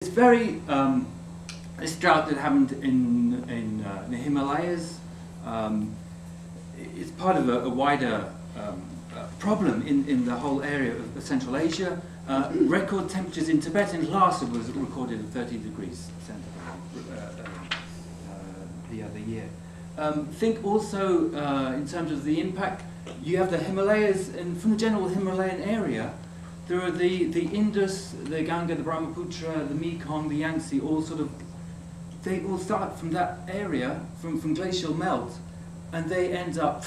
It's very, this drought that happened in the Himalayas, it's part of a wider problem in the whole area of Central Asia. Record temperatures in Tibet in Lhasa was recorded at 30 degrees centigrade the other year. Think also in terms of the impact, you have the Himalayas, and from the general Himalayan area, there are the Indus, the Ganga, the Brahmaputra, the Mekong, the Yangtze, all sort of, they all start from that area, from glacial melt, and they end up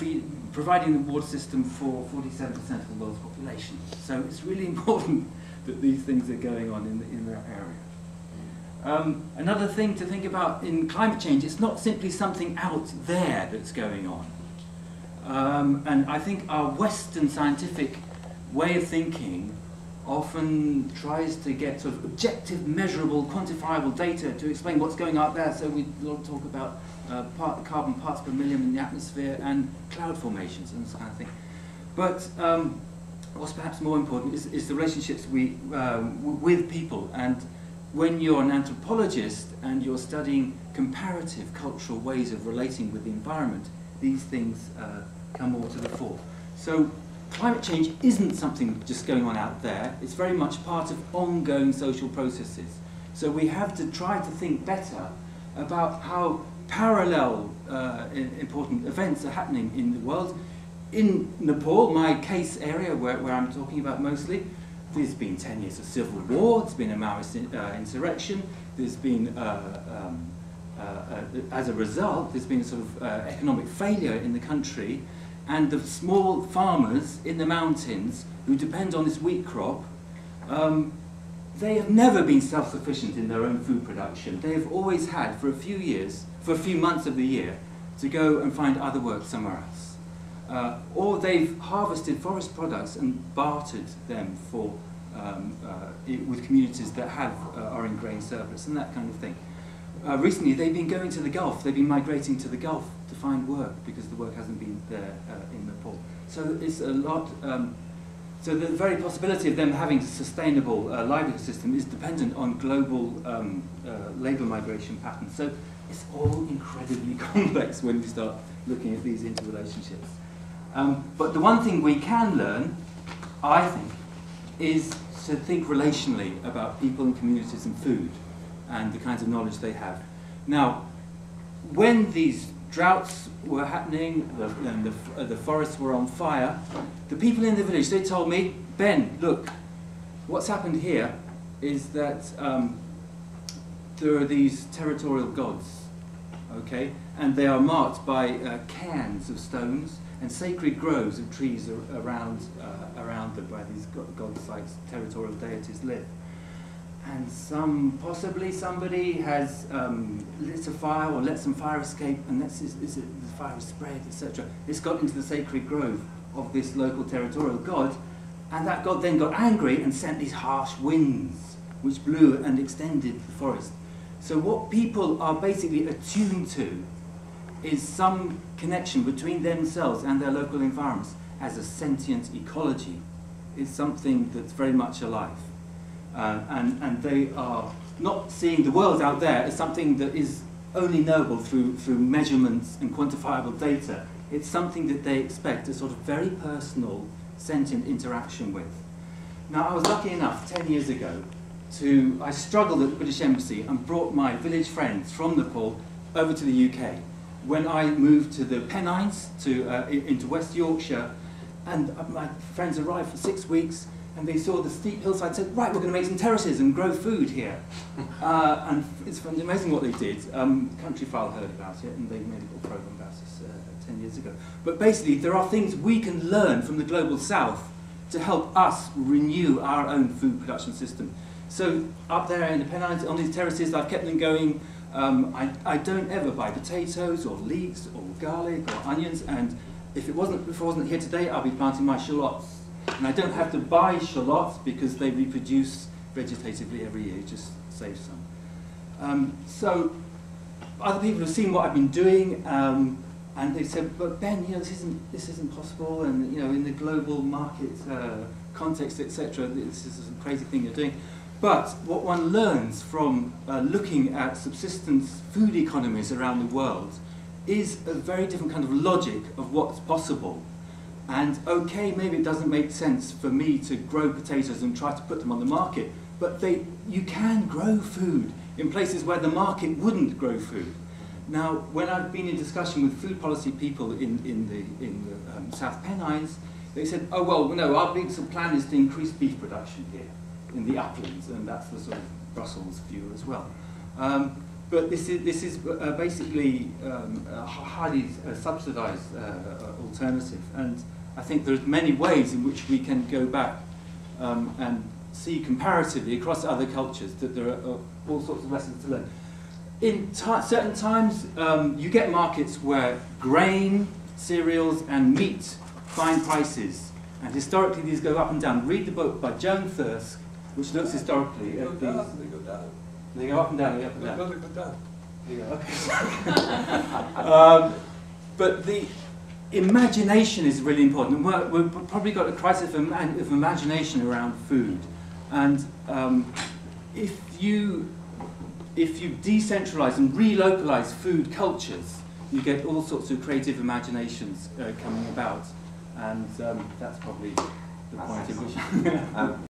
providing the water system for 47% of the world's population. So it's really important that these things are going on in that area. Another thing to think about in climate change, it's not simply something out there that's going on. And I think our Western scientific way of thinking often tries to get sort of objective, measurable, quantifiable data to explain what's going on out there. So we talk about carbon parts per million in the atmosphere and cloud formations and this kind of thing. But what's perhaps more important is the relationships with people. And when you're an anthropologist and you're studying comparative cultural ways of relating with the environment, these things come more to the fore. So climate change isn't something just going on out there. It's very much part of ongoing social processes. So we have to try to think better about how parallel important events are happening in the world. In Nepal, my case area where I'm talking about mostly, there's been 10 years of civil war, there's been a Maoist insurrection, there's been, as a result, there's been a sort of economic failure in the country, and the small farmers in the mountains who depend on this wheat crop, they have never been self-sufficient in their own food production. They have always had, for a few years, for a few months of the year, to go and find other work somewhere else. Or they've harvested forest products and bartered them for, with communities that are in grain surplus and that kind of thing. Recently, they've been going to the Gulf. They've been migrating to the Gulf to find work because the work hasn't been there in Nepal. So it's a lot. So the very possibility of them having a sustainable livelihood system is dependent on global labour migration patterns. So it's all incredibly complex when we start looking at these interrelationships. But the one thing we can learn, I think, is to think relationally about people and communities and food, and the kinds of knowledge they have. Now, when these droughts were happening and the forests were on fire, the people in the village, they told me, Ben, look, what's happened here is that there are these territorial gods, okay? And they are marked by cairns of stones and sacred groves of trees around them where these god sites, territorial deities live. And possibly somebody has lit a fire or let some fire escape, and the fire has spread, etc. It's got into the sacred grove of this local territorial god, and that god then got angry and sent these harsh winds, which blew and extended the forest. So what people are basically attuned to is some connection between themselves and their local environments as a sentient ecology. It's something that's very much alive. And they are not seeing the world out there as something that is only knowable through measurements and quantifiable data. It's something that they expect a sort of very personal, sentient interaction with. Now, I was lucky enough 10 years ago I struggled at the British Embassy and brought my village friends from Nepal over to the UK. When I moved to the Pennines, into West Yorkshire, and my friends arrived for 6 weeks, and they saw the steep hillside and said, right, we're going to make some terraces and grow food here. And it's amazing what they did. Countryfile heard about it, and they made a little program about this 10 years ago. But basically, there are things we can learn from the global south to help us renew our own food production system. So up there in the Pennines, on these terraces, I've kept them going. I don't ever buy potatoes or leeks or garlic or onions, and if I wasn't here today, I'll be planting my shallots. And I don't have to buy shallots because they reproduce vegetatively every year, just save some. So other people have seen what I've been doing, and they said, but Ben, this isn't possible, and in the global market context, etc., this is a crazy thing you're doing. But what one learns from looking at subsistence food economies around the world is a very different kind of logic of what's possible. And okay, maybe it doesn't make sense for me to grow potatoes and try to put them on the market, but you can grow food in places where the market wouldn't grow food. Now, when I've been in discussion with food policy people in the South Pennines, they said, oh, well, no, our big plan is to increase beef production here in the uplands, and that's the sort of Brussels view as well. But this is basically a highly subsidised alternative, and I think there's many ways in which we can go back and see comparatively across other cultures that there are all sorts of lessons to learn. In certain times, you get markets where grain, cereals, and meat find prices, and historically these go up and down. Read the book by Joan Thirsk, which looks historically at these. They go down. They go up and down, they go up and down. They go down. There you go, okay. But the imagination is really important. We've probably got a crisis of imagination around food. And if you decentralize and relocalize food cultures, you get all sorts of creative imaginations coming about. And that's probably the point at which